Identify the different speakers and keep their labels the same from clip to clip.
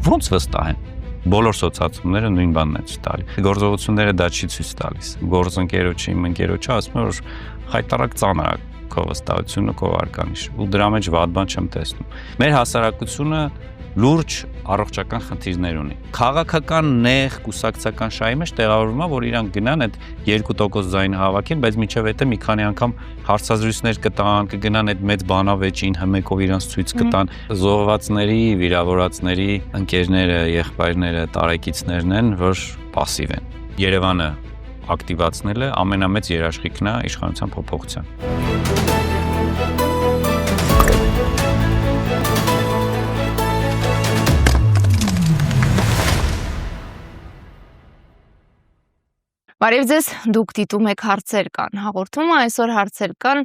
Speaker 1: Ոնց վստահ են։ Բոլոր սոցիալությունները նույն բանն են ցույց տալի։ Գործողությունները դա չի ցույց տալիս։ Գործընկերոջը, իմ ընկերոջը ասում է, որ խայտարակ ծանր է քո վստահությունը, քո արկանիշ։ Ու դրա մեջ վատ բան չեմ տեսնում։ Մեր հասարակությունը լուրջ առողջական խնդիրներ ունի։ Քաղաքական նեղ կուսակցական շահի մեջ տեղավորվում է, որ իրանք գնան այդ 2% ձայն հավաքեն, բայց միջև հետը մի քանի անգամ հարցազրույցներ կտան, կգնան այդ մեծ բանավեճին, հմեկով իրանց ցույց կտան։ Զոհվածների, վիրավորածների ընկերները, եղբայրները, տարեկիցներն են, որ пассив են։ Երևանը ակտիվացնելը ամենամեծ երաշխիքն է իշխանության փոփոխության։
Speaker 2: Բարև ձեզ, դուք դիտում եք հարցեր կան հաղորդումը, այսօր հարցեր կան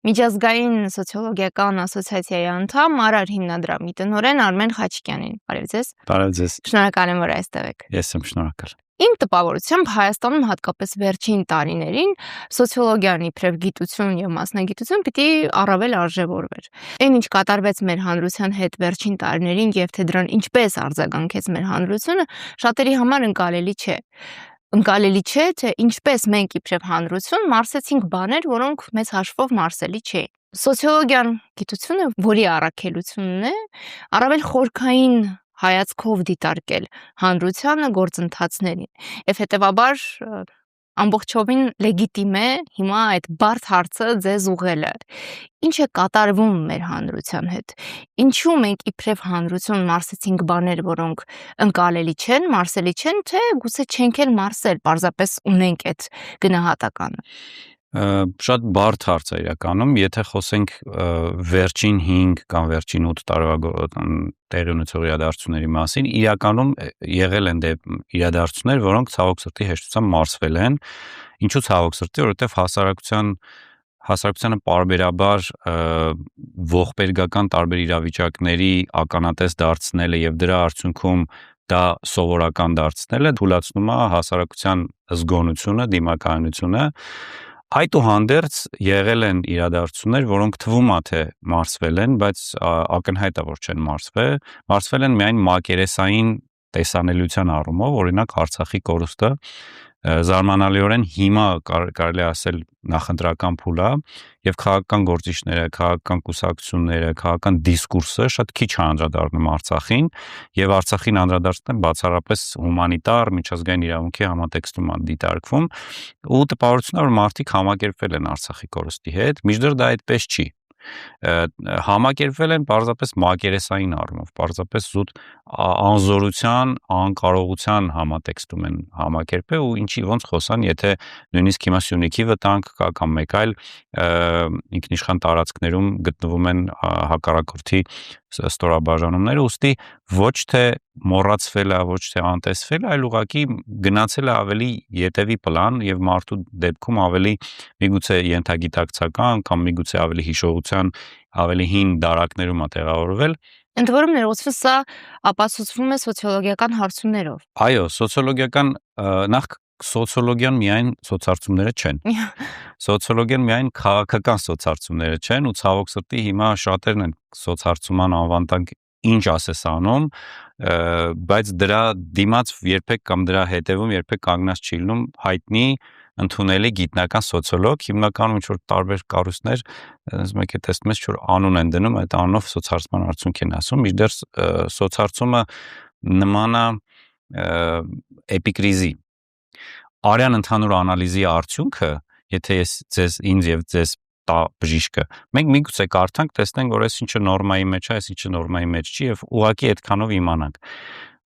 Speaker 2: միջազգային սոցիոլոգիական ասոցիացիայի անդամ Մարար հիմնադրամի տնօրեն Արմեն Խաչիկյանին։ Բարև ձեզ։
Speaker 1: Բարև ձեզ։
Speaker 2: Շնորհակալ եմ, որ այստեղ եք։
Speaker 1: Ես եմ շնորհակալ։
Speaker 2: Իմ տպավորությամբ Հայաստանում հատկապես վերջին տարիներին սոցիոլոգիան իբրև գիտություն եւ մասնագիտություն պիտի առավել արժևորվեր։ Այն ինչ կատարվեց մեր հանրության հետ վերջին տարիներին եւ թե դրան ինչպես արձագանքեց մեր հանրությունը, շատերի համար ընկալելի չէ։ Ընկալելի չէ, թե ինչպես մենք իբրև հանրություն մարսեցինք բաներ, որոնք մեծ հաշվով մարսելի չէին։ Սոցիոլոգիան գիտությունը, որի առաքելությունն է, առավել խորքային հայացքով դիտարկել հանրությանը, գործընթացներին։ Եվ հետևաբար ամբողջովին լեգիտիմ է հիմա այդ բարդ հարցը ձեզ ուղղելը։ Ինչ է կատարվում մեր հանրության հետ։ Ինչու մենք իբրև հանրություն մարսեցինք բաներ, որոնք ընկալելի չեն, մարսելի չեն, թե գուցե չենք էլ մարսել, պարզապես ունենք այդ գնահատականը։
Speaker 1: Շատ բարդ հարց է իրականում, եթե խոսենք վերջին 5 կամ վերջին 8 տարվա տեղի ունեցող իրադարձությունների մասին, իրականում եղել են իրադարձություններ, որոնք ցավոք սրտի հեշտությամբ մարսվել են։ Ինչու ցավոք սրտի, որովհետև հասարակությանը պարբերաբար ողբերգական տարբեր իրավիճակների ականատես դարձնելը եւ դրա արդյունքում դա սովորական դարձնելը թույլատնում է հասարակության զգոնությունը, դիմակայունությունը։ Այդուհանդերձ եղել են իրադարձություններ, որոնք թվում է թե մարսվել են, բայց ակնհայտ է, որ չեն մարսվել։ Մարսվել են միայն մակերեսային տեսանելիության առումով, օրինակ Արցախի կորուստը զարմանալիորեն հիմա կարելի ասել նախընտրական փուլ է եւ քաղաքական գործիչները, քաղաքական կուսակցությունները, քաղաքական դիսկուրսը շատ քիչ անդրադառնում Արցախին եւ Արցախին անդրադարձնեն բացառապես հումանիտար միջազգային իրավունքի համատեքստում դիտարկվում ու տպավորությունն է որ մարդիկ համակերպվել են Արցախի կորուստի հետ, մինչդեռ դա այդպես չի։ Համակերպվել են պարզապես մակերեսային առումով, պարզապես զուտ անզորության, անկարողության համատեքստում են համակերպել ու ինչի ոնց խոսան, եթե նույնիսկ հիմա Սյունիքի վտանգ կա կամ մեկ այլ ինքնիշխան տարածքներում գտնվում են հակառակորդի ստորաբաժանումները, ուստի ոչ թե մոռացվել է, ոչ թե անտեսվել, այլ ուղղակի գնացել է ավելի ետևի պլան եւ մարդու դեպքում ավելի միգուցե ենթագիտակցական կամ միգուցե ավելի հիշողության ավելի հին դարակներում է տեղավորվել։
Speaker 2: Ընդ որում ներողություն, սա ապացուցվում է սոցիոլոգիական հարցումներով։
Speaker 1: Այո, սոցիոլոգիական նախ սոցիոլոգիան միայն սոցարծումները չեն։ Սոցիոլոգիան միայն քաղաքական սոցարծումները չեն ու ցավոք սրտի հիմա շատերն են սոցարծման անվան տակ ինչ ասես անում, բայց դրա դիմաց երբեք կամ դրա հետևում երբեք կանգնած չի լինում հայտնի ընդունելի գիտնական սոցիոլոգ, հիմնականում ինչ-որ տարբեր կառույցներ, մեկ է տեսնում ես, որ անուն են դնում, այդ անունով սոցարծման արդյունք են ասում, մինչդեռ սոցարծումը նման է էպիկրիզի։ Արյան ընդհանուր անալիզի արդյունքը, եթե ինձ եւ ձեզ տա բժիշկը, մենք միգուցե կարդանք, տեսնենք, որ այս ինչը նորմայի մեջ է, այս ինչը նորմայի մեջ չի եւ ուղղակի այդքանով իմանանք։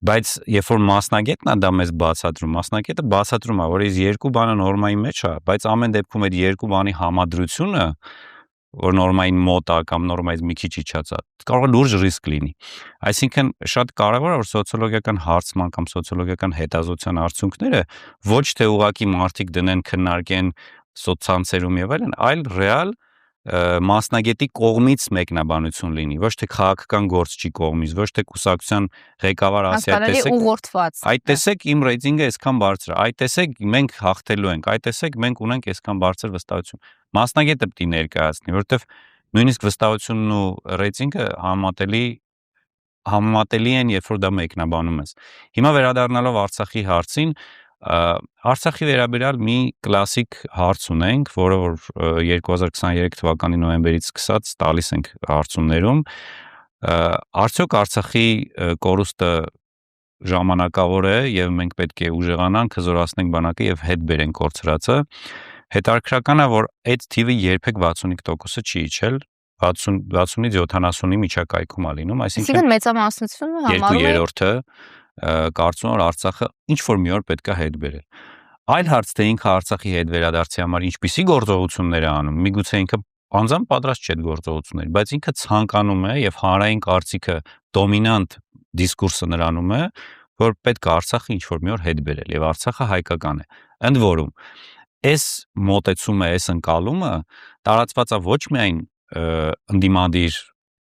Speaker 1: Բայց երբ որ մասնագետն է դա մեզ բացատրում, մասնագետը բացատրում է, որ այս երկու բանը նորմայի մեջ է, բայց ամեն դեպքում այդ երկու բանի համադրությունը, որ նորմային մոտ է կամ նորմայից մի քիչ իջած է, կարող է լուրջ ռիսկ լինի։ Այսինքն շատ կարևոր է որ սոցիոլոգիական հարցման կամ սոցիոլոգիական հետազոտության արդյունքները ոչ թե ուղղակի մարդիկ դնեն քննարկեն սոցցանցերում եւ այլն, այլ ռեալ մասնագետի կողմից մեկնաբանություն լինի, ոչ թե քաղաքական գործչի կողմից, ոչ թե կուսակցության ղեկավար ասի, այդ տեսեք իմ ռեյտինգը այսքան բարձր է, այդ տեսեք մենք հաղթելու ենք, այդ տեսեք մենք ունենք այսքան բարձր վստահություն։ Մասնագետը պետք է ներկայացնի, որովհետև նույնիսկ վստահությունն ու ռեյտինգը համատելի համեմատելի են, երբ որ դա մեկնաբանում ես։ Հիմա վերադառնալով Արցախի հարցին, Արցախի վերաբերյալ մի կլասիկ հարց ունենք, որը որ 2023 թվականի նոյեմբերից սկսած տալիս ենք հարցումներում, արդյոք Արցախի կորուստը ժամանակավոր է եւ մենք պետք է ուժեղանանք, հզորացնենք բանակը եւ հետ բերենք կորցրածը։ Հետաքրքրական է, որ այդ թիվը երբեք 65%-ը չի իջել, 60-ից 70-ի միջակայքում է լինում,
Speaker 2: այսինքն մեծամասնությունը համարում է
Speaker 1: 2/3-ը կարծում որ Արցախը ինչ որ մի օր պետք է հետ բերել։ Այլ հարց թե ինքը Արցախի հետ վերադարձի համար ինչպիսի գործողություններ է անում, միգուցե ինքը անձամբ պատրաստ չէ այդ գործողությունների, բայց ինքը ցանկանում է եւ հանրային կարծիքը դոմինանտ դիսկուրսը նրանում է, որ պետք է Արցախը ինչ որ մի օր հետ բերել եւ Արցախը հայկական է։ Ընդ որում, այս մոտեցումը, այս ընկալումը տարածված է ոչ միայն ընդդիմադիր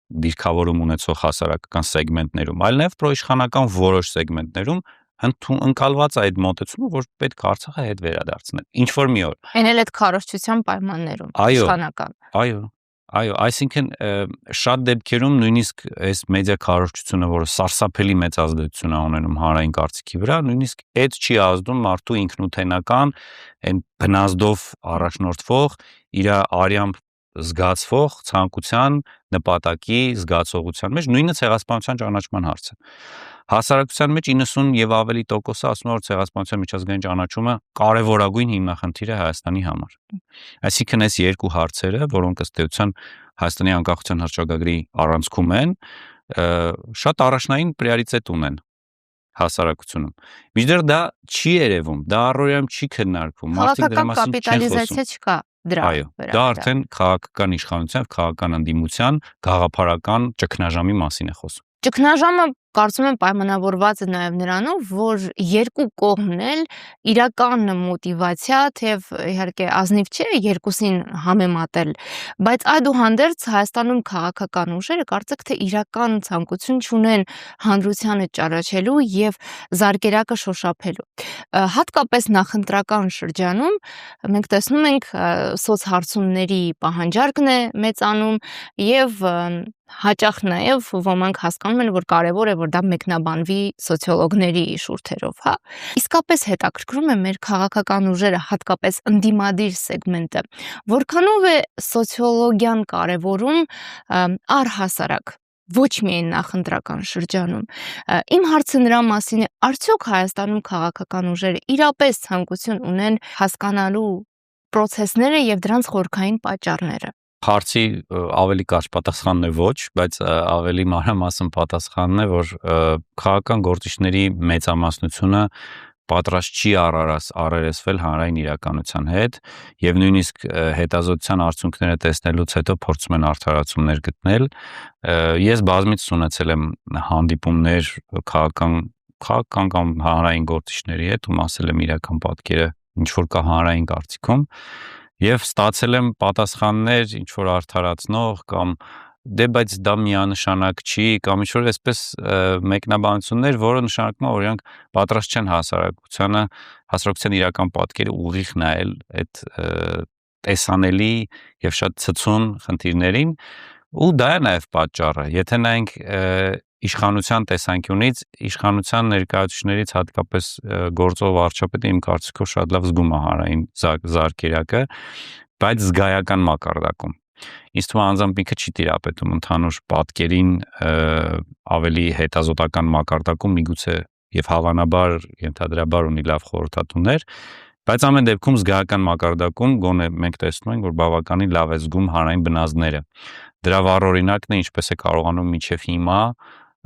Speaker 1: դիրքավորում ունեցող հասարակական սեգմենտներում, այլ նաև պրոիշխանական որոշ սեգմենտներում ընկալված է այդ մոտեցումը, որ պետք է Արցախը հետ վերադարձնել։ Ինչ որ մի օր։
Speaker 2: Այն էլ այդ քարոզչության պայմաններում, իշխանական։
Speaker 1: Այո, այսինքն շատ դեպքերում նույնիսկ այս մեդիա քարոզչությունը, որը սարսափելի մեծ ազդեցություն է ունենում հանրային կարծիքի վրա, նույնիսկ այդ չի ազդում մարդու ինքնութենական, այն բնազդով առաջնորդվող, իր արյամբ զգացվող ցանկության, նպատակի, զգացողության մեջ, նույնը ցեղասպանության ճանաչման հարցը։ Հասարակության մեջ 90 եւ ավելի տոկոսը ասում է, որ ցեղասպանության միջազգային ճանաչումը կարևորագույն հիմնախնդիր է Հայաստանի համար։ Այսինքն այս երկու հարցերը, որոնք ըստ էության Հայաստանի անկախության հռչակագրի առանցքում են, շատ առաջնային պրիորիտետ ունեն հասարակությունում։ Մինչդեռ դա չի երևում, դա առօրյայում չի քննարկվում,
Speaker 2: մարդիկ դրա մասին չեն կապիտալիզացիա չկա դրա
Speaker 1: վերաբերյալ։ Դա արդեն քաղաքական իշխանության, քաղաքական ընդդիմության, գաղափարական ճգնաժամի մասին է խոսում։
Speaker 2: Ճգնաժամը կարծում եմ պայմանավորված է նաև նրանով, որ երկու կողմն էլ իրական մոտիվացիա, թեև իհարկե ազնիվ չէ երկուսին համեմատել, բայց այդուհանդերձ Հայաստանում քաղաքական ուժերը կարծեք թե իրական ցանկություն չունեն հանրությանը ճանաչելու եւ զարկերակը շոշափելու։ Հատկապես նախընտրական շրջանում մենք տեսնում ենք սոցհարցումների պահանջարկն է մեծանում եւ հաճախ նաև ոմանք հասկանում են, որ կարևոր է, որ դա մեկնաբանվի սոցիոլոգների շուրթերով, հա։ Իսկապես հետաքրքրում է մեր քաղաքական ուժերը, հատկապես ընդդիմադիր սեգմենտը, որքանով է սոցիոլոգիան կարևորում առհասարակ ոչ միայն նախընտրական շրջանում։ Իմ հարցը նրա մասին է, արդյոք Հայաստանում քաղաքական ուժերը իրապես ցանկություն ունեն հասկանալու process-ները եւ դրանց խորքային պատճառները։
Speaker 1: Հարցի ավելի կարճ պատասխանն է ոչ, բայց ավելի մանրամասն պատասխանն է, որ քաղաքական գործիչների մեծամասնությունը պատրաստ չի առերեսվել հանրային իրականության հետ եւ նույնիսկ հետազոտության արդյունքները տեսնելուց հետո փորձում են արդարացումներ գտնել։ Ես բազմիցս ունեցել եմ հանդիպումներ քաղաքական կամ հանրային գործիչների հետ, ում ասել եմ իրական պատկերը ինչ որ կա հանրային կարծիքում եւ ստացել եմ պատասխաններ ինչ որ արդարացնող կամ բայց դա միանշանակ չի կամ ինչ որ այսպես մեկնաբանություններ, որը նշանակում է, որ իրանք պատրաստ չեն հասարակության իրական պատկերը ուղիղ նայել այդ տեսանելի եւ շատ ցցուն խնդիրներին ու դա է նաեւ պատճառը։ Եթե նայենք իշխանության տեսանկյունից, իշխանության ներկայացուցիչներից հատկապես գործող վարչապետը իմ կարծիքով շատ լավ զգում է հանրային զարկերակը, բայց զգայական մակարդակում։ Ինձ թվում է անձամբ ինքը չի տիրապետում ընդհանուր պատկերին ավելի հետազոտական մակարդակում, միգուցե եւ հավանաբար ենթադրաբար ունի լավ խորհրդատուներ, բայց ամեն դեպքում զգայական մակարդակում գոնե մենք տեսնում ենք, որ բավականին լավ է զգում հանրային բնազդները։ Դրա վառօրինակն է ինչպես է կարողանում մինչև հիմա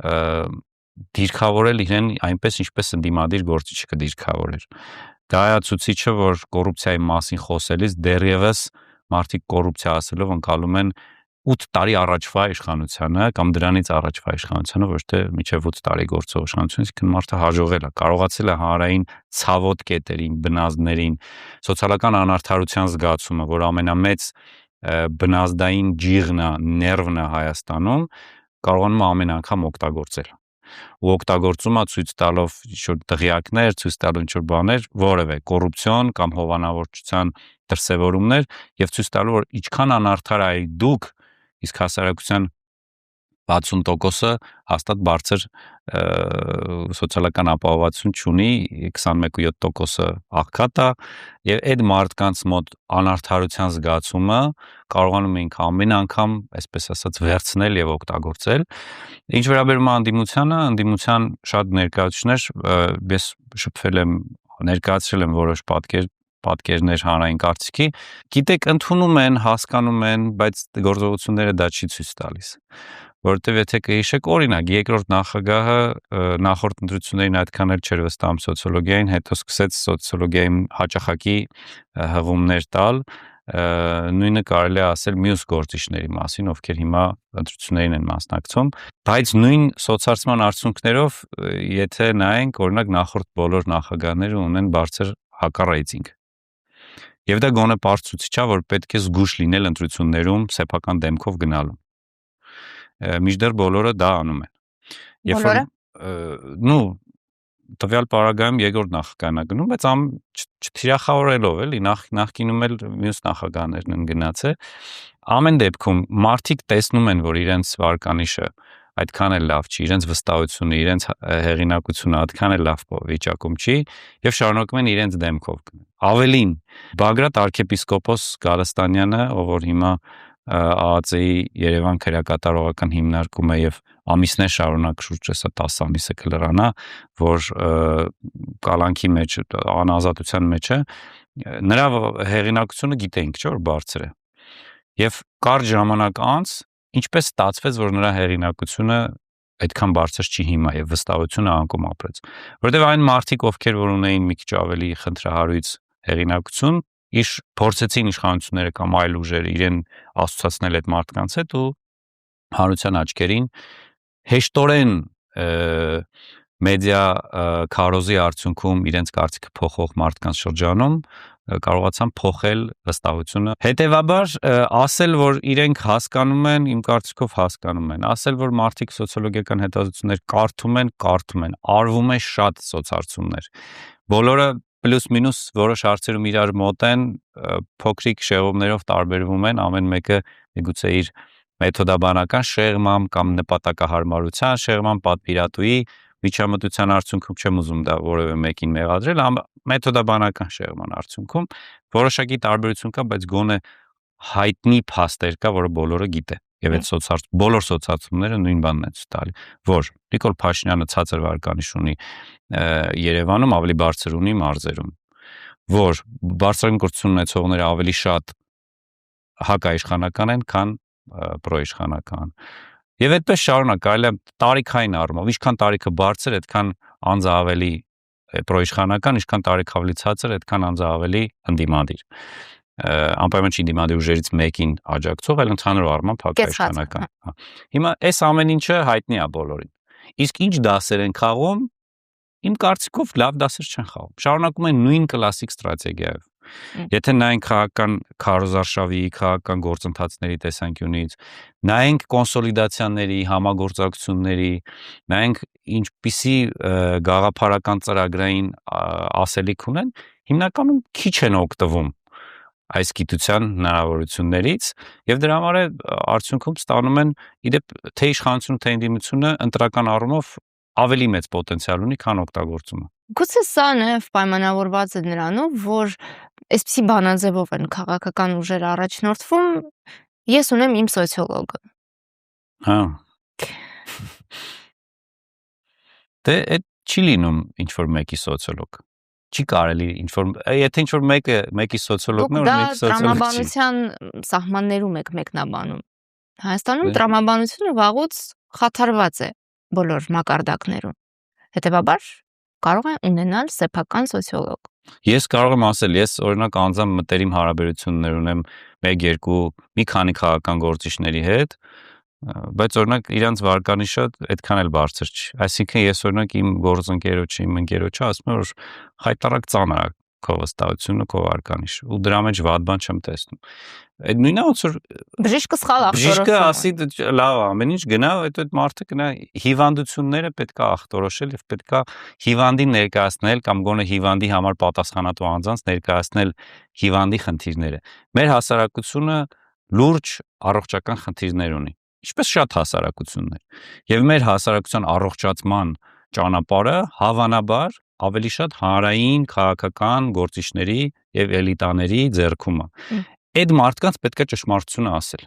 Speaker 1: դիրքավորել իրեն այնպես ինչպես ընդդիմադիր գործիչը կդիրքավորեր։ Դա է ցուցիչը, որ կոռուպցիայի մասին խոսելիս դեռևս մարդիկ կոռուպցիա ասելով ընկալում են 8 տարի առաջվա իշխանությանը կամ դրանից առաջվա իշխանությանը, ոչ թե մինչև 8 տարի գործող իշխանությունը, այսինքն մարդը հաջողել է, կարողացել է հանրային ցավոտ կետերին, բնազդներին, սոցիալական անարդարության զգացումը, որ ամենամեծ բնազդային ջիղն է, ներվն է Հայաստանում, կարողանում է ամեն անգամ օգտագործել։ Ու օգտագործում է ցույց տալով ինչ-որ դղյակներ, ցույց տալով ինչ-որ բաներ, որևէ կոռուպցիոն կամ հովանավորչության դրսևորումներ եւ ցույց տալով, որ ինչքան անարդար է դուք, իսկ հասարակության 60%-ը հաստատ բարձր սոցիալական ապահովություն չունի, 21.7%-ը աղքատ է, եւ այդ մարդկանց մոտ անարդարության զգացումը կարողանում ենք ամեն անգամ, այսպես ասած, վերցնել եւ օգտագործել։ Ինչ վերաբերում է անդիմության շատ ներկայացուցիչներ, ես շփվել եմ, ներկայացրել եմ որոշ պատկերներ հանրային կարծիքի, գիտեք, ընդունում են, հասկանում են, բայց գործողությունները դա չի ցույց տալիս։ Որովհետև եթե կհիշեք, օրինակ, երկրորդ նախագահը նախորդ ընտրություններին այդքան էլ չէր վստահում սոցիոլոգիային, հետո սկսեց սոցիոլոգիային հաճախակի հղումներ տալ, նույնը կարելի է ասել մյուս գործիչների մասին, ովքեր հիմա ընտրություններին են մասնակցում, բայց նույն սոցարծման արդյունքներով, եթե նայենք, օրինակ նախորդ բոլոր նախագահները ունեն բարձր հակառեյտինգ։ Եվ դա գոնե պարզ ցույց է, որ պետք է զգույշ լինել ընտրություններում սեփական դեմքով գնալու։ Մինչդեռ բոլորը դա անում են։
Speaker 2: Բոլորը։
Speaker 1: Տվյալ պարագայում երկրորդ նախագահն է գնում, բայց չթիրախավորելով էլի, նախկինում էլ մյուս նախագահներն են գնացել։ Ամեն դեպքում մարդիկ տեսնում են, որ իրենց վարկանիշը այդքան էլ լավ չի, իրենց վստահությունը, իրենց հեղինակությունը այդքան էլ լավ վիճակում չի եւ շարունակում են իրենց դեմքով գնել։ Ավելին, Բագրատ arczepiskopos Գալստանյանը, ով որ հիմա ԱԱԾ-ի Երևան քրեակատարողական հիմնարկում է եւ ամիսներ շարունակ շուրջ 10 ամիսը կլրանա, որ կալանքի մեջ, անազատության մեջ է, նրա հեղինակությունը գիտենք, չէ՞ որ բարձր է։ Եվ կարճ ժամանակ անց ինչպես ստացվեց, որ նրա հեղինակությունը այդքան բարձր չի հիմա եւ վստահությունը անկում ապրեց։ Որտեւ այն մարդիկ, ովքեր որ ունեին մի քիչ ավելի խնդրահարույց հեղինակություն, փորձեցին իշխանությունները կամ այլ ուժեր իրեն ասոցացնել այդ մարդկանց հետ ու հանրության աչքերին հեշտորեն մեդիա քարոզի արդյունքում իրենց կարծիքը փոխող մարդկանց շրջանում կարողացան փոխել վստահությունը։ Հետևաբար ասել, որ իրենք հասկանում են, իմ կարծիքով հասկանում են, ասել, որ մարդիկ սոցիոլոգիական հետազոտություններ կարդում են, արվում է շատ սոցարծումներ։ Բոլորը պլյուս մինուս որոշ հարցերում իրար մոտ են, փոքրիկ շեղումներով տարբերվում են, ամեն մեկը միգուցե իր մեթոդաբանական շեղմամբ կամ նպատակահարմարության շեղմամբ պատվիրատուի միջամտության արդյունքում չեմ ուզում դա որևէ մեկին մեղադրել, մեթոդաբանական շեղման արդյունքում որոշակի տարբերություն կա, բայց գոնե հայտնի փաստեր կա, որը բոլորը գիտե։ Եվ այդ բոլոր սոցիալությունները նույն բանն են ցույց տալի, որ Նիկոլ Փաշինյանը ցածր վարկանիշ ունի Երևանում, ավելի բարձր ունի մարզերում, որ բարձրագույն կրթություն ունեցողները ավելի շատ հակաիշխանական են, քան պրոիշխանական։ Եվ այդպես շարունակ, կարելի է տարիքային առումով, ինչքան տարիքը բարձր, այդքան անձը ավելի պրոիշխանական, ինչքան տարիքը ավելի ցածր, այդքան անձը ավելի ընդդիմադիր։ Անպայման չի դիմադիր ուժերից մեկին աջակցող, այլ ընդհանուր առմամբ հակաիշխանական։ Հիմա այս ամեն ինչը հայտնի է բոլորին։ Իսկ ինչ դասեր են խաղում, իմ կարծիքով լավ դասեր չեն խաղում։ Շարունակում են նույն կլասիկ ստրատեգիայով։ Եթե նայենք քաղաքական քարոզարշավի, քաղաքական գործընթացների տեսանկյունից, նայենք կոնսոլիդացիաների, համագործակցությունների, նայենք ինչպիսի գաղափարական ծրագրային ասելիք ունեն, հիմնականում քիչ են օգտվում այս գիտության հնարավորություններից եւ դրա համար է արդյունքում ստանում են իդեպ թե իշխանությունը թե ընդդիմությունը ընտրական առումով ավելի մեծ պոտենցիալ ունի, քան օգտագործումը։
Speaker 2: Գուցե սա նաև պայմանավորված է նրանով, որ այսպիսի բանաձևով են քաղաքական ուժերը առաջնորդվում, ես ունեմ իմ սոցիոլոգը։
Speaker 1: Հա։ Դե այդ չի լինում ինչ որ մեկի սոցիոլոգ։ Չի կարելի եթե ինչ որ մեկի սոցիոլոգն է, մեկի սոցիոլոգ չի։
Speaker 2: Տրամաբանության սահմաններում եք մեկնաբանում։ Հայաստանում տրամաբանությունը վաղուց խաթարված է բոլոր մակարդակներում։ Հետևաբար կարող է ունենալ սեփական սոցիոլոգ։
Speaker 1: Ես կարող եմ ասել, ես օրինակ անձամբ մտերիմ հարաբերություններ ունեմ 1-2 մի քանի քաղաքական գործիչների հետ, բայց օրինակ իրանց վարկանիշը այդքան էլ բարձր չի։ Այսինքն ես օրինակ իմ գործընկերոջը, իմ ընկերոջը ասում եմ, որ խայտարակ ծանր է քո վստահությունը, քո վարկանիշը, ու դրա մեջ վատ բան չեմ տեսնում։ Այդ նույնն է ոնց որ
Speaker 2: բժիշկը սխալ ախտորոշում։
Speaker 1: Բժիշկը ասի լավ, ամեն ինչ գնա, հետո այդ մարդը գնա հիվանդությունները պետք է ախտորոշել եւ պետք է հիվանդին ներկայացնել կամ գոնե հիվանդի համար պատասխանատու անձանց ներկայացնել հիվանդի խնդիրները։ Մեր հասարակությունը լուրջ առողջական խնդիրներ ունի։ ինչպես շատ հասարակություններ։ Եվ մեր հասարակության առողջացման ճանապարհը հավանաբար ավելի շատ հանրային քաղաքական գործիչների եւ էլիտաների ձեռքում է։ Այդ մարդկանց պետք է ճշմարտությունը ասել։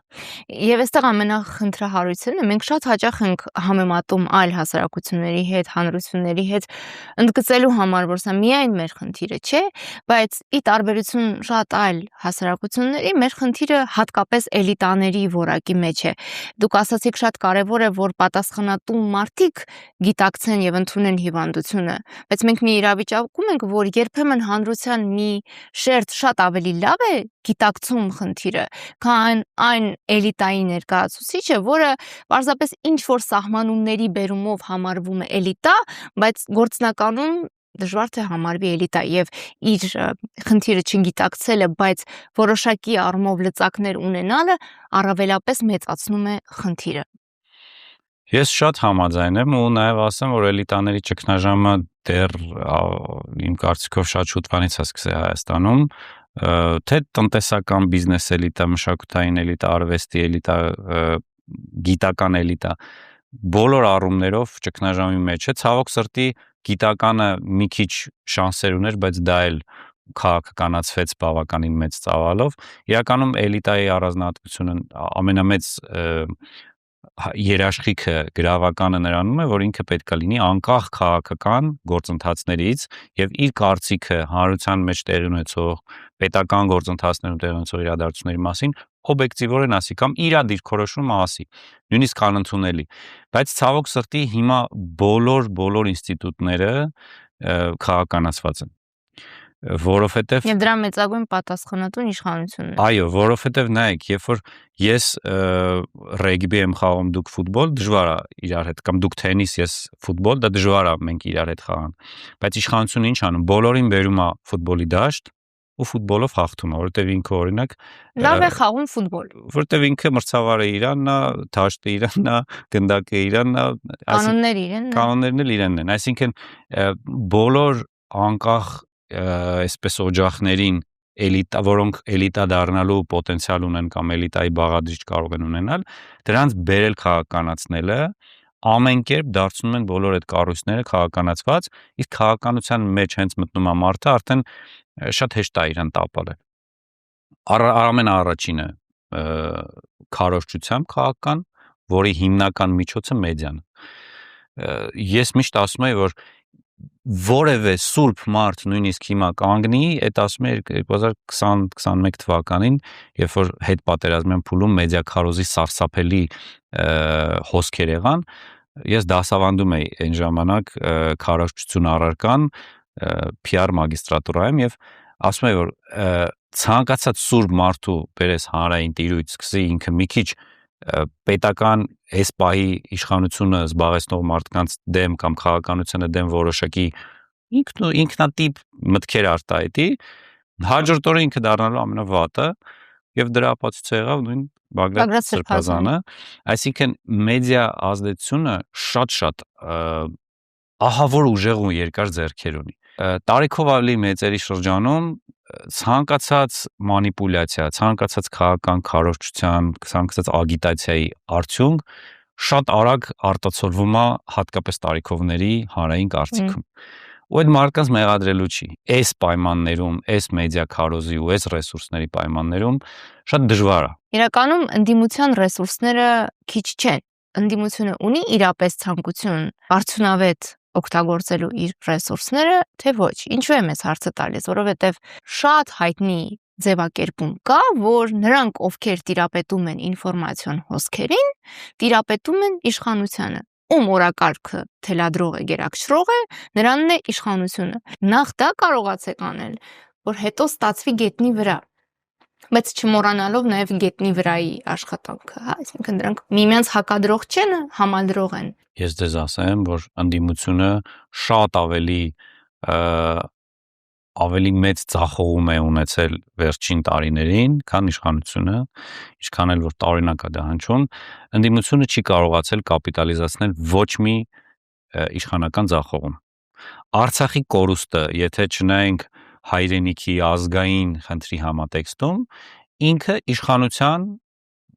Speaker 2: Եվ այստեղ ամենախնդրահարույցն է, մենք շատ հաճախ ենք համեմատում այլ հասարակությունների հետ, հանրությունների հետ, ընդգծելու համար, որ սա միայն մեր խնդիրը չէ, բայց ի տարբերություն շատ այլ հասարակությունների, մեր խնդիրը հատկապես էլիտաների որակի մեջ է։ Դուք ասացիք, շատ կարևոր է, որ պատասխանատու մարդիկ գիտակցեն եւ ընդունեն հիվանդությունը, բայց մենք մի իրավիճակում ենք, որ երբեմն հանրության մի շերտ շատ ավելի լավ է գիտակցում խնդիրը, քան այն էլիտայի ներկայացուցիչը, որը պարզապես ինչ-որ սահմանումների բերումով համարվում է էլիտա, բայց գործնականում դժվար թե համարվի էլիտա եւ իր խնդիրը չգիտակցելը, բայց որոշակի առումով լծակներ ունենալը առավելապես մեծացնում է խնդիրը։
Speaker 1: Ես շատ համաձայն եմ ու նաև ասեմ, որ էլիտաների ճգնաժամը դեռ իմ կարծիքով շատ շուտվանից է սկսել Հայաստանում, թե տնտեսական բիզնես էլիտա, մշակութային էլիտա, արվեստի էլիտա, գիտական էլիտա, բոլոր առումներով ճգնաժամի մեջ է, ցավոք սրտի գիտականը մի քիչ շանսեր ուներ, բայց դա էլ քաղաքականացվեց բավականին մեծ ծավալով։ Իրականում էլիտայի առանձնահատկությունը ամենամեծ երաշխիքը գրավականը նրանում է, որ ինքը պետք է լինի անկախ քաղաքական գործընթացներից եւ իր կարծիքը հանրության մեջ տեղի ունեցող պետական գործընթացներում տեղի ունեցող իրադարձությունների մասին օբյեկտիվորեն ասի կամ իր դիրքորոշումը ասի, նույնիսկ անընդունելի, բայց ցավոք սրտի հիմա բոլոր ինստիտուտները քաղաքականացված են, որովհետև
Speaker 2: Եվ դրա մեծագույն պատասխանատուն իշխանությունն է։
Speaker 1: Այո, որովհետև նայեք, երբ որ ես ռեգբի եմ խաղում, դուք ֆուտբոլ, դժվար է իրար հետ, կամ դուք թենիս, ես ֆուտբոլ, դա դժվար է մենք իրար հետ խաղանք։ Բայց իշխանությունը ինչ անում, բոլորին բերում է ֆուտբոլի դաշտ ու ֆուտբոլով հաղթում է, որովհետև ինքը օրինակ
Speaker 2: լավ է խաղում ֆուտբոլ։
Speaker 1: Որովհետև ինքը մրցավարը իրանն է, դաշտը իրանն է, գնդակը իրանն է,
Speaker 2: Կանոնները իրենն են։
Speaker 1: կանոններն էլ իրանն են, այսինքն բոլոր անկախ այսպես օջախներին էլիտա, որոնք էլիտա դառնալու պոտենցիալ ունեն կամ էլիտայի բաղադրիչ կարող են ունենալ, դրանց բերել քաղաքականացնելը ամեն կերպ դարձնում են բոլոր այդ կառույցները քաղաքականացված, իսկ քաղաքականության մեջ հենց մտնում է մարդը, արդեն շատ հեշտ է իրան տապալել։ Ամենաառաջինը քարոզչությամբ քաղաքական, որի հիմնական միջոցը մեդիան։ Ես միշտ ասում եմ, որ որևէ սուրբ մարդ նույնիսկ հիմա կանգնի, այդ ասում է 2020-21 թվականին, երբ որ հետ պատերազմյան փուլում մեդիա քարոզի սարսափելի հոսքեր եղան, ես դասավանդում էի այն ժամանակ քարոզչություն առարկան PR մագիստրատուրայում եւ ասում եմ, որ ցանկացած սուրբ մարդու բերես հանրային տիրույթ սկսի ինքը մի քիչ պետական այս պահի իշխանությունը զբաղեցնող մարդկանց դեմ կամ քաղաքականությանը դեմ որոշակի ինքնատիպ մտքեր արտահայտի, հաջորդ օրը ինքը դառնալու ամենավատը եւ դրա ապացույցը եղավ նույն Բագրատ Սրբազանը, այսինքն մեդիա ազդեցությունը շատ ահավոր ուժեղ ու երկար ձեռքեր ունի։ Տարիքով ավելի մեծերի շրջանում ցանկացած մանիպուլյացիա, ցանկացած քաղաքական քարոզչության, ցանկացած ագիտացիայի արդյունք շատ արագ արտացոլվում է հատկապես տարիքովների հանրային կարծիքում։ Ու այդ մարդկանց մեղադրելու չի։ Այս պայմաններում, այս մեդիա քարոզի ու այս ռեսուրսների պայմաններում շատ դժվար է։
Speaker 2: Իրականում ընդդիմության ռեսուրսները քիչ չեն։ Ընդդիմությունը ունի իրապես ցանկություն արդյունավետ օգտագործելու իր ռեսուրսները, թե ոչ։ Ինչու եմ ես հարցը տալիս, որովհետև շատ հայտնի ձևակերպում կա, որ նրանք, ովքեր տիրապետում են ինֆորմացիոն հոսքերին, տիրապետում են իշխանությանը։ Ում օրակարգը թելադրող է, գերակշռող է, նրանն է իշխանությունը։ Նախ դա կարողացեք անել, որ հետո ստացվի գետնի վրա, բայց չմոռանալով նաև գետնի վրայի աշխատանքը, հա, այսինքն դրանք միմյանց հակադրող չեն, համադրող են։
Speaker 1: Ես դες ասեմ, որ ընդդիմությունը շատ ավելի մեծ ձախողում է ունեցել վերջին տարիներին, քան իշխանությունը, ինչքան էլ որ տարօրինակ է դա հնչում, ընդդիմությունը չի կարողացել կապիտալիզացնել ոչ մի իշխանական ձախողում։ Արցախի կորուստը, եթե չնայենք հայրենիքի ազգային խնդրի համատեքստում, ինքը իշխանության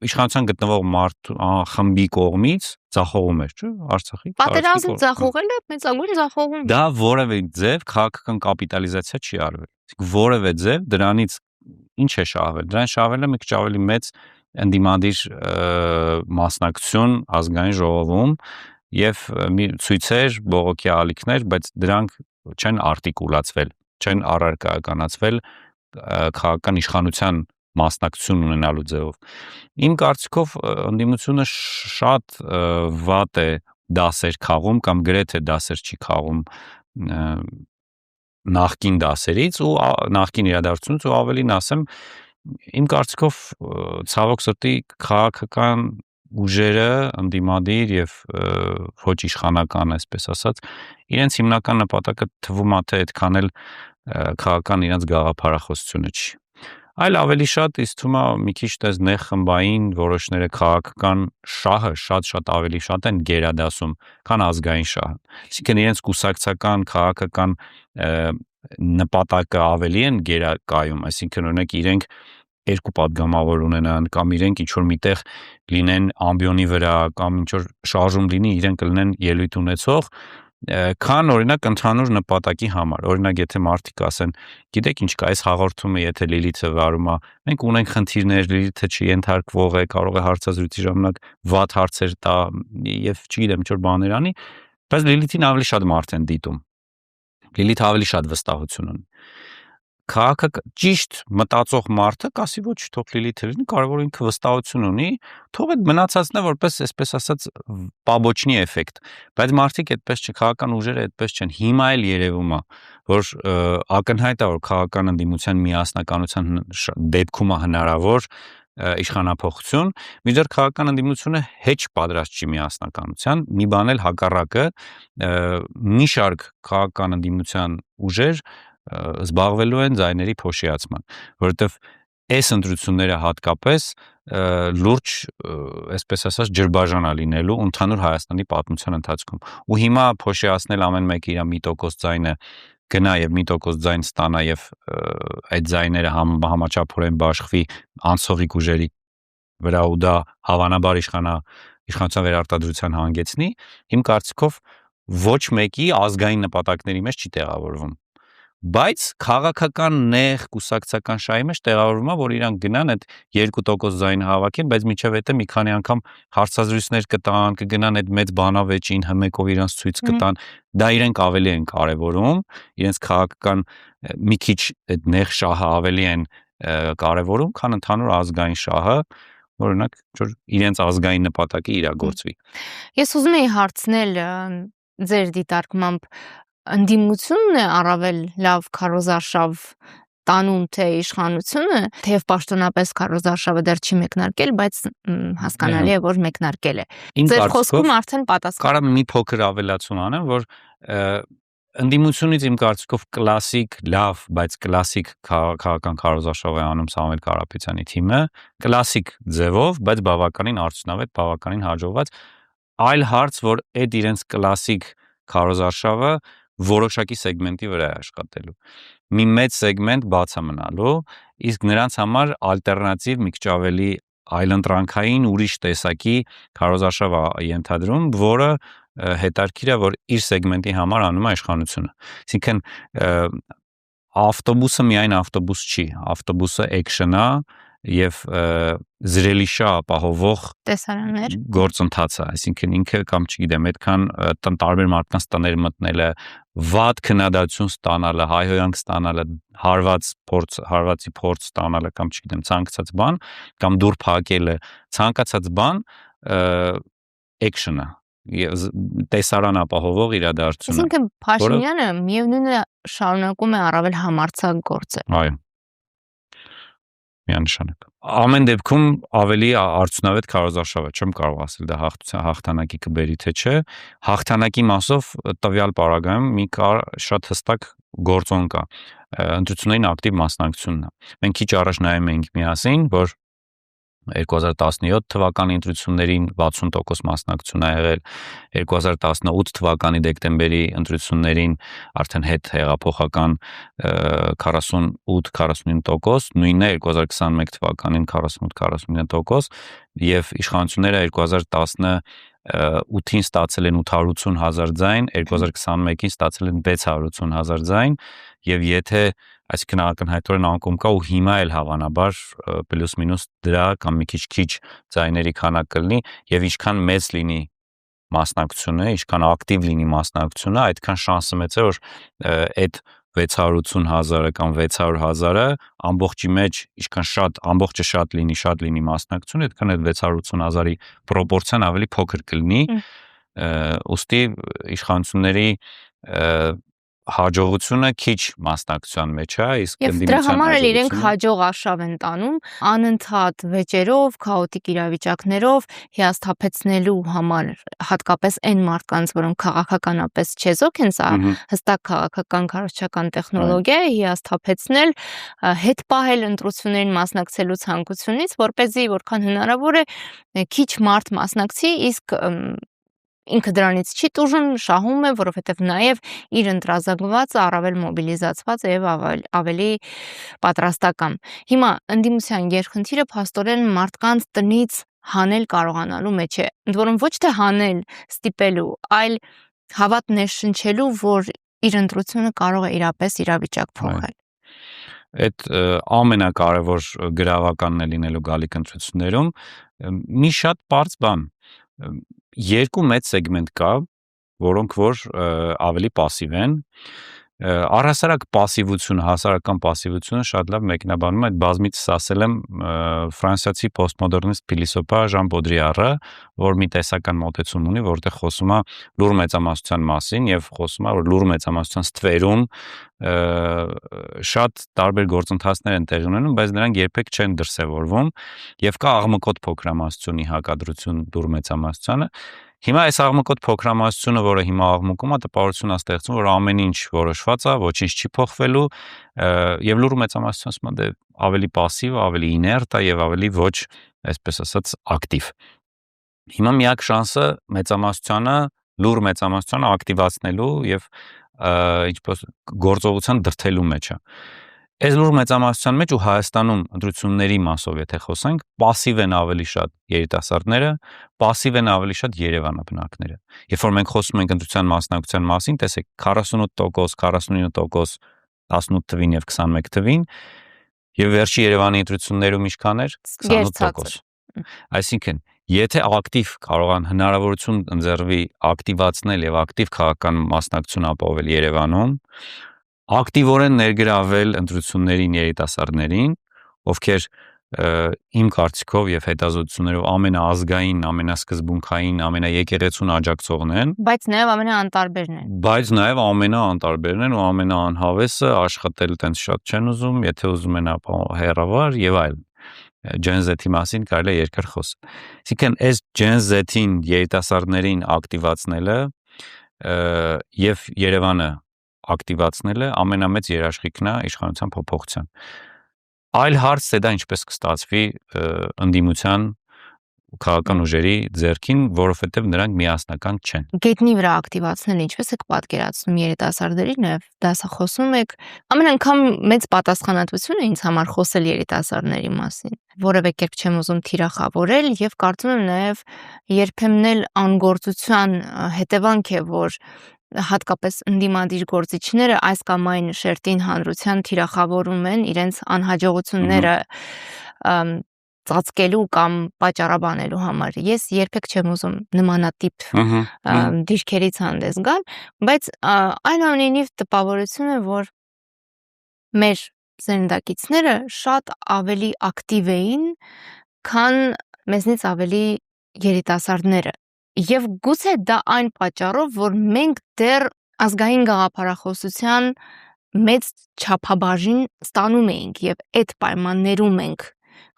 Speaker 1: իշխանության գտնվող խմբի կողմից ձախողում էր, չէ՞, Արցախի։
Speaker 2: Պատերազմը ձախողելը մեծագույն ձախողում է։
Speaker 1: Դա որևէ ձև քաղաքական կապիտալիզացիա չի արվել։ Որևէ ձև դրանից ինչ է շահվել։ Դրան շահվել է մի քիչ ավելի մեծ ընդդիմադիր մասնակցություն ազգային ժողովում եւ մի ցույցեր, բողոքի ալիքներ, բայց դրանք չեն արտիկուլացվել, չեն առարկայականացվել քաղաքական իշխանության մասնակցություն ունենալու ձևով։ Իմ կարծիքով ընդդիմությունը շատ վատ է դասեր քաղում կամ գրեթե դասեր չի քաղում նախկին դասերից ու նախկին իրադարձությունից ու ավելին ասեմ, իմ կարծիքով ցավոք սրտի քաղաքական ուժերը ընդդիմադիր եւ ոչ իշխանական, այսպես ասած, իրենց հիմնական նպատակը թվում է թե այդքան էլ քաղաքական իրենց գաղափարախոսությունը չի։ Այլ ավելի շատ ինձ թվում է մի քիչ դες նեղ խմբային որոշները քաղաքական շահը շատ ավելի շատ են գերադասում, քան ազգային շահը։ Այսինքն իրենց կուսակցական քաղաքական նպատակը ավելի են գերակայում, այսինքն օրինակ իրենք երկու падգամավոր ունենան կամ իրենք ինչ որ միտեղ լինեն ամբիոնի վրա կամ ինչ որ շարժում լինի, իրենք կլինեն ելույթ ունեցող, քան օրինակ ընդհանուր նպատակի համար։ Օրինակ եթե մարդիկ ասեն, գիտեք ինչ կա, այս հաղորդումը եթե Լիլիթը վարում է, մենք ունենք խնդիրներ, Լիլիթը չի ենթարկվող է, կարող է հարցազրույցի ժամանակ վատ հարցեր տա եւ չգիտեմ ինչ որ բաներ անի, բայց Լիլիթին ավելի շատ մարդ են դիտում։ Լիլիթ ավելի շատ վստահություն ունի։ Քաղաքը ճիշտ մտածող մարդը կասի ոչ, թող Լիլիթը լինի, կարևոր ինքը վստահություն ունի, թող այդ մնացածն է որպես, այսպես ասած, պաբոչնի էֆեկտ։ Բայց մարդիկ այդպես չէ, քաղաքական ուժերը այդպես չեն։ Հիմա էլ երևում է, որ ակնհայտ է, որ քաղաքական ընդդիմության միասնականության դեպքում է հնարավոր իշխանափոխություն, մինչդեռ քաղաքական ընդդիմությունը հեչ պատրաստ չի միասնականության, մի բան էլ հակառակը, մի շարք քաղաքական ընդդիմության ուժեր զբաղվելու են ձայների փոշիացման, որովհետև այս ընտրությունները հատկապես լուրջ, այսպես ասած, ջրբաժան է լինելու ընդհանուր Հայաստանի պատմության ընթացքում։ Ու հիմա փոշիացնել ամեն մեկը իր 1% ձայնը գնա եւ 1% ձայն ստանա եւ այդ ձայները համաչափորեն բաշխվի անցողիկ ուժերի վրա ու դա հավանաբար իշխանության վերարտադրության հանգեցնի, իմ կարծիքով ոչ մեկի ազգային նպատակների մեջ չի տեղավորվում։ Բայց քաղաքական նեղ կուսակցական շահի մեջ տեղավորվում է, որ իրանք գնան այդ 2% ձայն հավաքեն, բայց միջև հետը մի քանի անգամ հարցազրույցներ կտան, կգնան այդ մեծ բանավեճին հմեկով իրանց ցույց կտան, դա իրենք ավելի են կարևորում, իրենց քաղաքական մի քիչ այդ նեղ շահը ավելի են կարևորում, քան ընդհանուր ազգային շահը, օրինակ, որ իրենց ազգային նպատակը իրագործվի։
Speaker 2: Ես ուզում եի հարցնել ձեր դիտարկմամբ ընդդիմությունն է առավել լավ քարոզարշավ տանում թե իշխանությունը, թեև պաշտոնապես քարոզարշավը դեռ չի մեկնարկել, բայց հասկանալի է, որ մեկնարկել է։ Ձեր խոսքում արդեն պատասխան։
Speaker 1: Կարամ մի փոքր ավելացում անեմ, որ ընդդիմությունից իմ կարծիքով կլասիկ լավ, բայց կլասիկ քաղաքական քարոզարշավ է անում Սամվել Կարապետյանի թիմը, կլասիկ ձևով, բայց բավականին արդյունավետ, բավականին հաջողված։ Այլ հարց, որ այդ իրենց կլասիկ քարոզարշավը որոշակի սեգմենտի վրա է աշխատելու։ Մի մեծ սեգմենտ բաց է մնալու, իսկ նրանց համար ալտերնատիվ մի քիչ ավելի այլընտրանքային ուրիշ տեսակի քարոզարշավ է ենթադրում, որը հետաքրքիր է, որ իր սեգմենտի համար անում է իշխանությունը։ Այսինքն ավտոբուսը միայն ավտոբուս չի, ավտոբուսը էքշն է եւ զրելիշա ապահովող
Speaker 2: տեսարաններ
Speaker 1: գործընթաց է, այսինքն ինքը կամ չգիտեմ, այդքան տարբեր մարդկանց տներ մտնելը, վատ քննադատություն ստանալը, հայհոյանք ստանալը, հարվածի փորձ ստանալը կամ չգիտեմ, ցանկացած բան, կամ դուր փակելը, ցանկացած բան էքշն է, տեսարան ապահովող իրադարձություն է։
Speaker 2: Այսինքն Փաշինյանը միևնույն է շարունակում է առավել համարձակ գործել։
Speaker 1: Այո։ Միանշանակ։ Ամեն դեպքում ավելի արդյունավետ քարոզարշավ է, չեմ կարող ասել դա հաղթանակի կբերի թե չէ։ Հաղթանակի մասով տվյալ պարագայում մի շատ հստակ գործոն կա։ Ընտրություններին ակտիվ մասնակցությունն է։ Մենք քիչ առաջ նայում էինք միասին, որ 2017 թվականի ընտրություններին 60% մասնակցություն ա եղել, 2018 թվականի դեկտեմբերի ընտրություններին արդեն հետ հեղափոխական 48-49%, նույնն է 2021 թվականին 48-49% եւ իշխանությունները 2018-ին ստացել են 880,000 ձայն, 2021-ին ստացել են 680,000 ձայն եւ եթե այսինքն ակնհայտորեն անկում կա ու հիմա էլ հավանաբար պլյուս մինուս դրա կամ մի քիչ ձայների քանակ կլինի եւ ինչքան մեծ լինի մասնակցությունը, ինչքան ակտիվ լինի մասնակցությունը, այդքան շանսը մեծ է որ այդ 680,000-ը կամ 600,000-ը ամբողջի մեջ ինչքան ամբողջը շատ լինի մասնակցությունը, այդքան այդ 680,000-ի պրոպորցիան ավելի փոքր կլինի, ուստի իշխանությունների հաջողությունը քիչ մասնակցության մեջ է, իսկ
Speaker 2: եւ դրա համար էլ իրենք հաջող արշավ են տանում անընդհատ վեճերով, քաոտիկ իրավիճակներով հիասթափեցնելու համար, հատկապես այն մարդկանց, որոնք քաղաքականապես չեզոք են, սա հստակ քաղաքական քարոզչական տեխնոլոգիա է, հիասթափեցնել, հետ պահել ընտրություններին մասնակցելու ցանկությունից, որպեսզի որքան հնարավոր է քիչ մարդ մասնակցի, իսկ ինքը դրանից չի տուժում, շահում է, որովհետև նաև իր ընտրազանգվածը առավել մոբիլիզացված է եւ ավելի պատրաստական։ Հիմա ընդդիմության երկխնդիրը փաստորեն մարդկանց տնից հանել կարողանալու մեջ է։ Ընդ որում ոչ թե հանել, ստիպելու, այլ հավատ ներշնչելու, որ իր ընտրությունը կարող է իրապես իրավիճակ փոխել։
Speaker 1: Այդ ամենակարևոր գրավականն է լինելու գալիք ընտրություններում մի շատ բարձ բան երկու մեծ սեգմենտ կա, որոնք որ ավելի пассив են, առհասարակ пассивությունը, հասարակական пассивությունը շատ լավ մեկնաբանում է, այդ բազմիցս ասել եմ ֆրանսիացի պոստմոդեռնիստ փիլիսոփա Ժան Բոդրիարը, որ մի տեսական մոտեցում ունի, որտեղ խոսում է լուր մեծամասնության մասին եւ խոսում է, որ լուր մեծամասնության ստվերում շատ տարբեր գործընթացներ են տեղի ունենում, բայց նրանք երբեք չեն դրսևորվում եւ կա աղմկոտ փոքրամասնությունի հակադրություն լուր մեծամասնությանը։ Հիմա այս աղմկոտ փոքրամասնությունը, որը հիմա աղմկում է, տպավորություն է ստեղծում, որ ամեն ինչ որոշված է, ոչինչ չի փոխվելու եւ լուր մեծամասնությունը դե ավելի пассив, ավելի իներտ է եւ ավելի ոչ, այսպես ասած, ակտիվ։ Հիմա միակ շանսը մեծամասնությանը, լուր մեծամասնությանը ակտիվացնելու եւ ինչպես գործողության դրթելու մեջ է։ Այս լուր մեծամասնության մեջ ու Հայաստանում ընտրությունների մասով եթե խոսենք, пассив են ավելի շատ երիտասարդները, пассив են ավելի շատ Երևանաբնակները։ Երբ որ մենք խոսում ենք ընտրության մասնակցության մասին, տեսեք 48%, 49%, 18 թվին եւ 21 թվին, եւ վերջի Երևանի ընտրություններում ինչքան էր 28%։ Այսինքն, եթե ակտիվ կարողան հնարավորություն ընձեռվի ակտիվացնել եւ ակտիվ քաղաքական մասնակցություն ապահովել Երևանում, ակտիվորեն ներգրավել ընտրություններին երիտասարդներին, ովքեր իմ կարծիքով եւ հետազոտություններով ամենաազգային, ամենասկզբունքային, ամենաեկեղեցուն աջակցողն են,
Speaker 2: բայց նաեւ ամենաանտարբերն են։
Speaker 1: Բայց նաեւ ամենաանտարբերն են ու ամենաանհավեսը, աշխատել տենց շատ չեն ուզում, եթե ուզում են ապա հեռավար եւ այլն։ Gen Z-ի մասին կարելի է երկար խոսել։ Այսինքն այս Gen Z-ին երիտասարդներին ակտիվացնելը եւ Երևանը ակտիվացնելը ամենամեծ երաշխիքն է իշխանության փոփոխության։ Այլ հարց է դա ինչպես կստացվի ընդդիմության քաղաքական ուժերի ձեռքին, որովհետև նրանք միասնական չեն։
Speaker 2: Գետնի վրա ակտիվացնել ինչպես եք պատկերացնում երիտասարդներին, նաև դասախոսում եք։ Ամեն անգամ մեծ պատասխանատվություն է ինձ համար խոսել երիտասարդների մասին։ Որևէ կերպ չեմ ուզում թիրախավորել եւ կարծում եմ նաև երբեմն էլ անգործության հետևանք է, որ հատկապես ընդդիմադիր գործիչները այս կամ այն շերտին հանրության թիրախավորում են իրենց անհաջողությունները ծածկելու կամ պատճառաբանելու համար։ Ես երբեք չեմ ուզում նմանատիպ դիրքերից հանդես գալ, բայց այնուամենայնիվ տպավորություն է, որ մեր զրնդակիցները շատ ավելի ակտիվ էին, քան մեզնից ավելի երիտասարդները։ Եվ գուցե դա այն պատճառով, որ մենք դեռ ազգային գաղափարախոսության մեծ չափաբաժին ստանում էինք եւ այդ պայմաններում ենք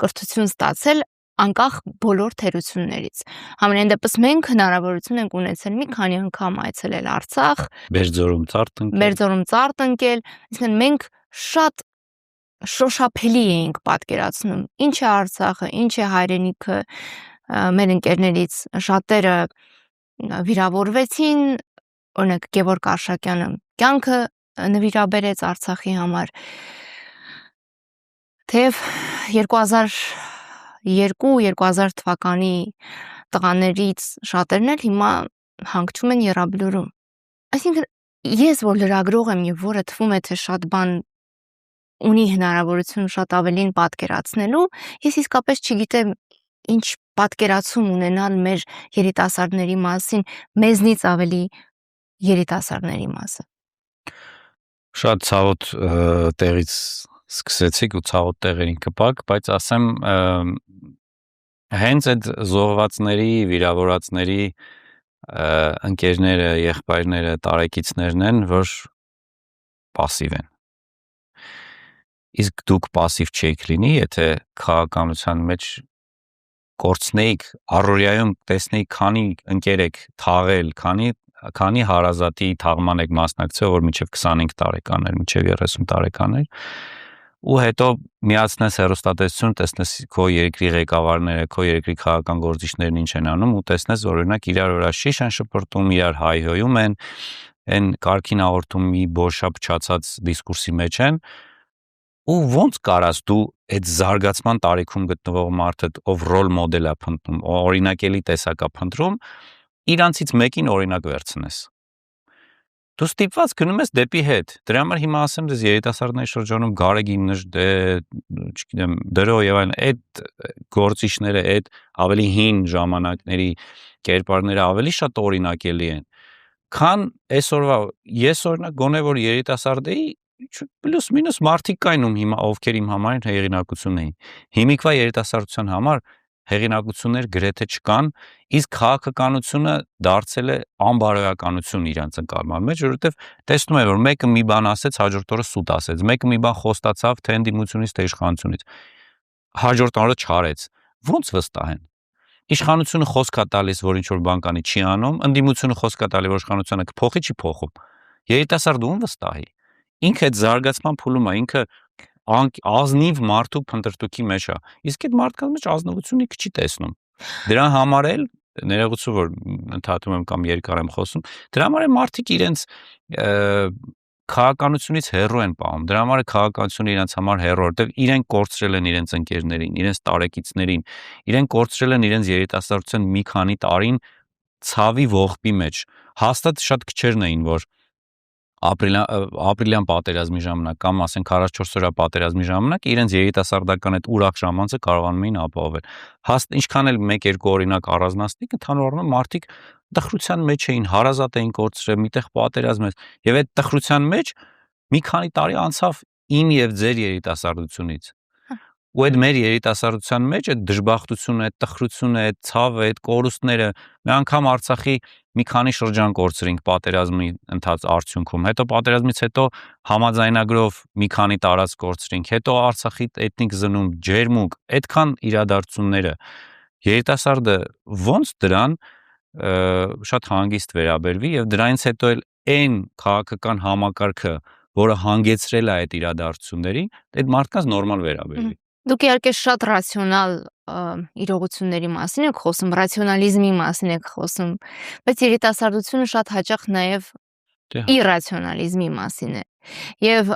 Speaker 2: կրթություն ստացել անկախ բոլոր թերություններից։ Համենայն դեպս մենք հնարավորություն ենք ունեցել մի քանի անգամ այցելել Արցախ,
Speaker 1: Բերձորում ծարտ ընկել,
Speaker 2: այսինքն մենք շատ շոշափելի էինք պատկերացնում։ Ինչ է Արցախը, ինչ է հայրենիքը, մեր ընկերներից շատերը վիրավորվեցին, օրինակ Գևորգ Արշակյանը կյանքը նվիրաբերեց Արցախի համար։ Թեև 2002-2000 թվականի տղաներից շատերն էլ հիմա հանգչում են եռաբլուրում։ Այսինքն ես որ լրագրող եմ եւ որը թվում է թե շատ բան ունի հնարավորություն շատ ավելին պատկերացնելու, ես իսկապես չգիտեմ ինչ պատկերացում ունենալ մեր երիտասարդների մասին, մեզնից ավելի երիտասարդների մասին։
Speaker 1: Շատ ցավոտ տեղից սկսեցիք ու ցավոտ տեղերին կպակ, բայց ասեմ հենց այդ զոհվածների, վիրավորածների ընկերները, եղբայրները, տարեկիցներն են, որ пассив են։ Իսկ դուք пассив չեք լինի, եթե քաղաքականության մեջ կորցնեիք, առօրյայում տեսնեիք քանի ընկեր եք թաղել, քանի հարազատի թաղման եք մասնակցել, որ մինչև 25 տարեկան էր, մինչև 30 տարեկան էր, ու հետո միացնես հեռուստատեսություն, տեսնես քո երկրի ղեկավարները, քո երկրի քաղաքական գործիչներն ինչ են անում ու տեսնես որ օրինակ իրար վրա շիշ են շպրտում, իրար հայհոյում են, այն կարգին հաղորդումի բոշա փչացած դիսկուրսի մեջ են, ու ոնց կարաս դու այդ զարգացման տարիքում գտնվող մարդը, ով ռոլ մոդել է փնտրում, օրինակելի տեսակ է փնտրում, իրանցից մեկին օրինակ վերցնես։ Դու ստիպված գնում ես դեպի հետ։ Դրա համար հիմա ասեմ դες երիտասարդների շրջանում Գարեգին Նժդե, չգիտեմ, Դրո եւ այլն այդ գործիչները, այդ ավելի հին ժամանակների կերպարները ավելի շատ օրինակելի են։ Քան այսօրվա ես օրինակ գոնե որ երիտասարդ էի, պլյուս մինուս մարդիկ կային հիմա ովքեր իմ համար հեղինակություն էին։ Հիմիկվա երիտասարդության համար հեղինակություններ գրեթե չկան, իսկ քաղաքականությունը դարձել է անբարոյականություն իրանց ընկալման մեջ, որովհետև տեսնում են, որ մեկը մի բան ասեց, հաջորդ օրը սուտ ասեց, մեկը մի բան խոստացավ թե ընդդիմությունից, թե իշխանությունից, հաջորդ օրը չարեց։ Ոնց վստահեն։ Իշխանությունը խոսք է տալիս, որ ինչ որ բան կանի, չի անում, ընդդիմությունը խոսք է տալի, որ իշխանությունը կփոխի, չի փոխում։ Երիտասարդը ում վստահի։ Ինքը այդ զարգացման փուլում է, ինքը ազնիվ մարդու փնտրտուքի մեջ է։ Իսկ այդ մարդկանց մեջ ազնվությունը չի տեսնում։ Դրա համար էլ ներողություն որ ընդհատում եմ կամ երկար եմ խոսում, դրա համար է մարդիկ իրենց քաղաքականությունից հեռու են պահում։ Դրա համար է քաղաքականությունը իրենց համար հեռու, որտեղ իրենք կորցրել են իրենց ընկերներին, իրենց տարեկիցներին, իրենք կորցրել են իրենց երիտասարդության մի քանի տարին ցավի ողբի մեջ։ Հաստատ շատ քչերն էին, որ ապրիլյան պատերազմի ժամանակ կամ ասենք 44 օրյա պատերազմի ժամանակ իրենց երիտասարդական այդ ուրախ ժամանցը կարողանում էին ապահովել։ Հաստ ինչքան էլ 1-2 օրինակ առանձնացնենք, ընդհանուր առմամբ մարդիկ տխրության մեջ էին, հարազատ էին կորցրել, միտեղ պատերազմ էր, եւ այդ տխրության մեջ մի քանի տարի անցավ իմ եւ ձեր երիտասարդությունից։ Ու այդ մեր երիտասարդության մեջ այդ դժբախտությունը, այդ տխրությունը, այդ ցավը, այդ կորուստները, մի անգամ Արցախի մի քանի շրջան կորցրինք պատերազմի արդյունքում, հետո պատերազմից հետո համաձայնագրով մի քանի տարած կորցրինք, հետո Արցախի էթնիկ զնունդ, ջերմուկ, այդքան իրադարձությունները երիտասարդը ոնց դրան շատ հանգիստ վերաբերվի եւ դրանից հետո էլ այն քաղաքական համակարգը, որը հանգեցրել է այդ իրադարձություններին, այդ մարդկանց նորմալ վերաբերվի։
Speaker 2: Դուք իհարկե շատ ռացիոնալ իրողությունների մասին եք խոսում, ռացիոնալիզմի մասին եք խոսում, բայց երիտասարդությունը շատ հաճախ նաև իրացիոնալիզմի մասին է։ Եվ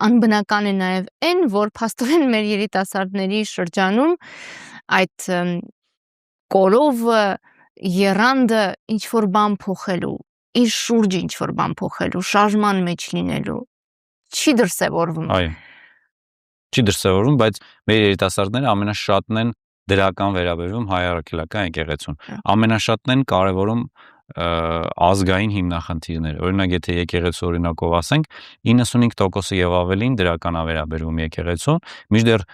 Speaker 2: անբնական է նաև այն, որ փաստորեն մեր երիտասարդների շրջանում այդ կորովը, եռանդը ինչ որ բան փոխելու, իր շուրջը ինչ որ բան փոխելու, շարժման մեջ լինելու չի դրսևորվում։
Speaker 1: Այո։ Չի դրսևորվում, բայց մեր երիտասարդները ամենաշատն են դրական վերաբերվում հայ առաքելական եկեղեցուն։ Ամենաշատն են կարևորում ազգային հիմնախնդիրներ։ Օրինակ, եթե եկեղեցու օրինակով ասենք, 95% եւ ավելին դրական է վերաբերվում եկեղեցուն, մինչդեռ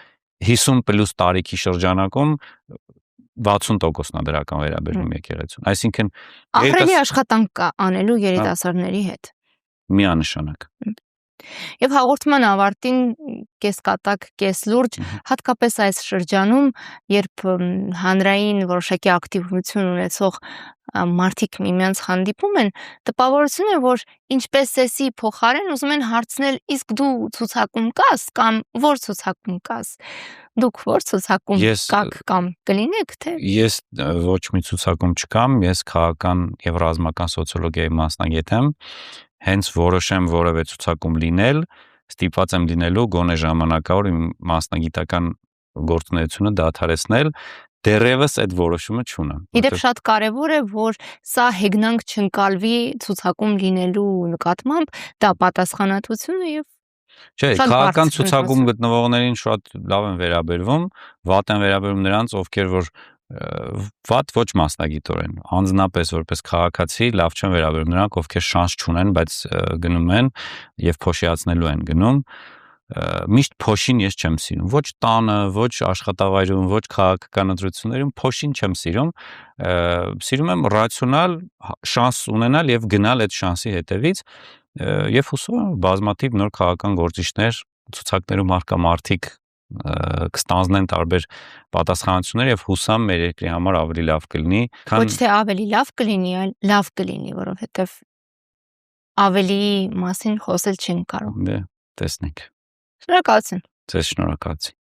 Speaker 1: 50+ տարիքի շրջանակում 60%-ն է դրական վերաբերվում եկեղեցուն։ Այսինքն
Speaker 2: ահռելի աշխատանք կա անելու երիտասարդների հետ։
Speaker 1: Միանշանակ։
Speaker 2: Եվ հաղորդման ավարտին կեսկատակ, կեսլուրջ, հատկապես այս շրջանում, երբ հանրային որոշակի ակտիվություն ունեցող մարդիկ միմյանց հանդիպում են, տպավորություն է, որ ինչպես էսի փոխարեն ուզում են հարցնել, իսկ դու ցուցակում կաս կամ որ ցուցակում կաս։ Դուք որ ցուցակում կաք կամ կլինեք, թե։
Speaker 1: Ես ոչ մի ցուցակում չկամ, ես քաղաքական եւ ռազմական սոցիոլոգիայի մասնագետ եմ, հենց որոշեմ որևէ ցուցակում լինել, ստիպված եմ լինելու գոնե ժամանակավոր իմ մասնագիտական գործունեությունը դադարեցնել, դեռևս այդ որոշումը չունեմ։
Speaker 2: Իդեպ շատ կարևոր է, որ սա հեգնանք չընկալվի ցուցակում լինելու նկատմամբ, դա պատասխանատվություն է եւ
Speaker 1: Չէ, քաղաքական ցուցակում գտնվողներին շատ լավ են վերաբերվում, վատ են վերաբերվում նրանց, ովքեր որ վատ ոչ մասնագիտորեն, անձնապես որպես քաղաքացի լավ չեն վերաբերվում նրանք, ովքեր շանս չունեն, բայց գնում են եւ փոշիացնելու են գնում։ Միշտ փոշին ես չեմ սիրում, ոչ տանը, ոչ աշխատավայրում, ոչ քաղաքական ընտրություններում փոշին չեմ սիրում, սիրում եմ ռացիոնալ շանս ունենալ եւ գնալ այդ շանսի հետևից եւ հուսով եմ բազմաթիվ նոր քաղաքական գործիչներ ցուցակներում արկա մարդիկ կստանձնեն տարբեր պատասխանատվություններ եւ հուսամ մեր երկրի համար ավելի լավ կլինի,
Speaker 2: քան ոչ թե ավելի լավ կլինի, այլ լավ կլինի, որովհետեւ ավելի մասին խոսել չենք կարող։
Speaker 1: Դե, տեսնենք։
Speaker 2: Շնորհակալություն։
Speaker 1: Ձեզ շնորհակալություն։